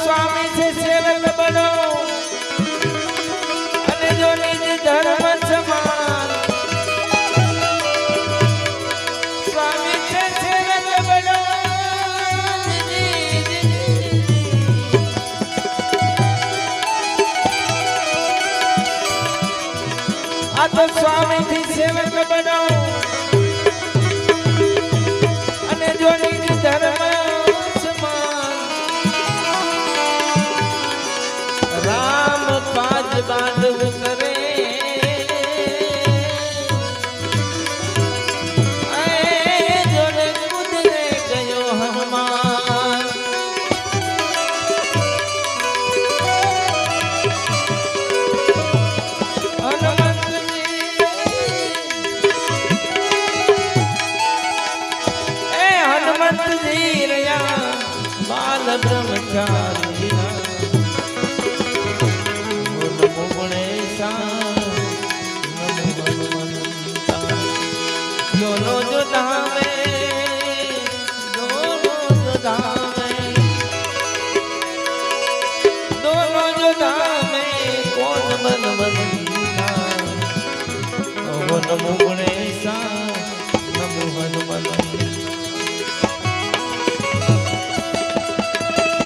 स्वामी से सेवक बनो अने जो निज धर्म समान स्वामी से सेवक बनो आ तो स्वामी थी सेवक बनो अने जो निज धर्म बांधव करे जोड़े गुजरे गयो हनुमान हनुमंत जी हनुमंत जी रया बाल ब्रह्मचारी